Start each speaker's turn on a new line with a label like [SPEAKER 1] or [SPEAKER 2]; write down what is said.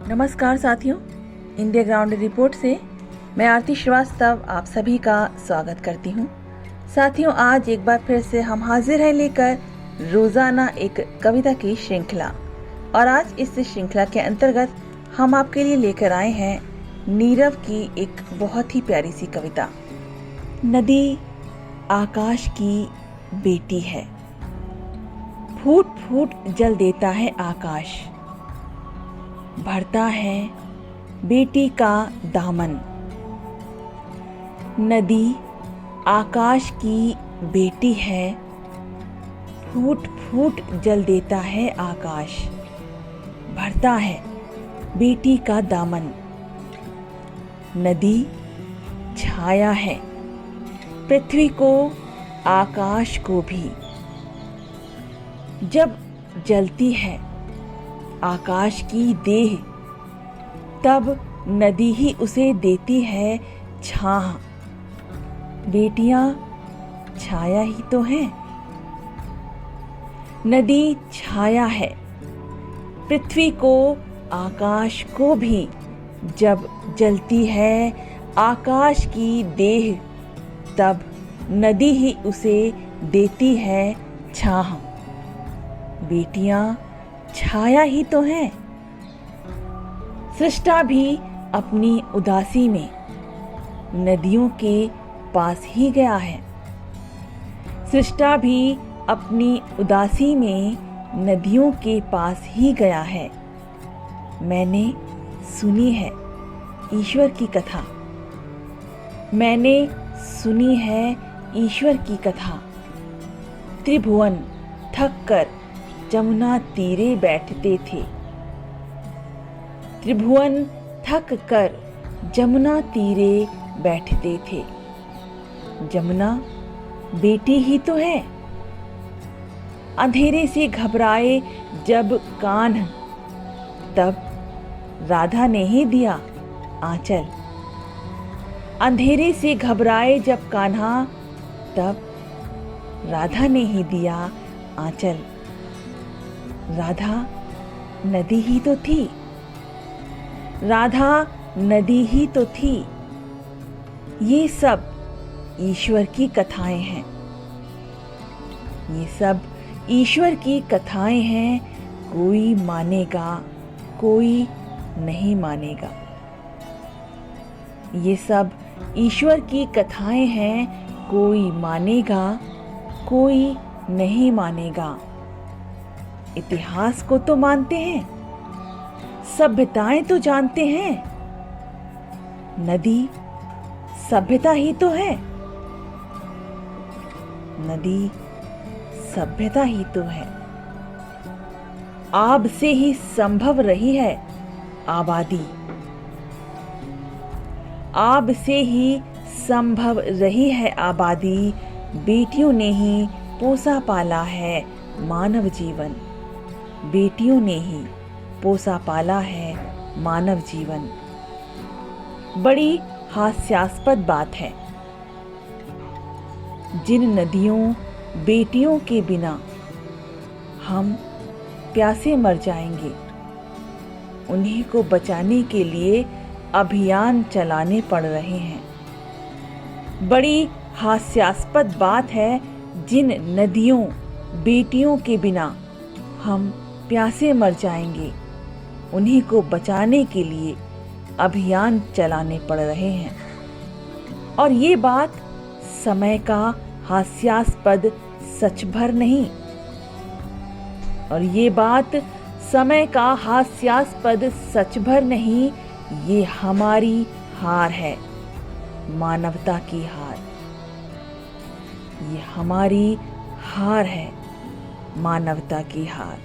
[SPEAKER 1] नमस्कार साथियों, India ground report से मैं आरती श्रीवास्तव आप सभी का स्वागत करती हूँ। साथियों, आज एक बार फिर से हम हाजिर हैं लेकर रोजाना एक कविता की श्रृंखला। और आज इस श्रृंखला के अंतर्गत हम आपके लिए लेकर आए हैं नीरव की एक बहुत ही प्यारी सी कविता। नदी आकाश की बेटी है, फूट फूट जल देता है आकाश, भरता है बेटी का दामन। नदी आकाश की बेटी है, फूट फूट जल देता है आकाश, भरता है बेटी का दामन। नदी छाया है पृथ्वी को आकाश को भी, जब जलती है आकाश की देह तब नदी ही उसे देती है छाह। बेटियां छाया ही तो हैं। नदी छाया है पृथ्वी को आकाश को भी, जब जलती है आकाश की देह तब नदी ही उसे देती है छाह। बेटियां छाया ही तो हैं। सृष्टा भी अपनी उदासी में नदियों के पास ही गया है। सृष्टा भी अपनी उदासी में नदियों के पास ही गया है। मैंने सुनी है ईश्वर की कथा, मैंने सुनी है ईश्वर की कथा। त्रिभुवन थक कर जमुना तीरे बैठते थे, त्रिभुवन थक कर जमुना तीरे बैठते थे। जमुना बेटी ही तो है। अंधेरे से घबराए जब कान्ह, तब राधा ने ही दिया आंचल। अंधेरे से घबराए जब कान्हा, तब राधा ने ही दिया आंचल। राधा नदी ही तो थी, राधा नदी ही तो थी। ये सब ईश्वर की कथाएं हैं, ये सब ईश्वर की कथाएं हैं। कोई मानेगा कोई नहीं मानेगा। ये सब ईश्वर की कथाएं हैं, कोई मानेगा कोई नहीं मानेगा। इतिहास को तो मानते हैं, सभ्यताएं तो जानते हैं। नदी सभ्यता ही तो है, नदी सभ्यता ही तो है। आब से ही संभव रही है आबादी, आब से ही संभव रही है आबादी। बेटियों ने ही पोसा पाला है मानव जीवन, बेटियों ने ही पोसा पाला है मानव जीवन। बड़ी हास्यास्पद बात है, जिन नदियों बेटियों के बिना हम प्यासे मर जाएंगे, उन्हीं को बचाने के लिए अभियान चलाने पड़ रहे हैं। बड़ी हास्यास्पद बात है, जिन नदियों बेटियों के बिना हम प्यासे मर जाएंगे, उन्हीं को बचाने के लिए अभियान चलाने पड़ रहे हैं। और ये बात समय का हास्यास्पद सच भर नहीं, और ये बात समय का हास्यास्पद सच भर नहीं, ये हमारी हार है, मानवता की हार। ये हमारी हार है, मानवता की हार।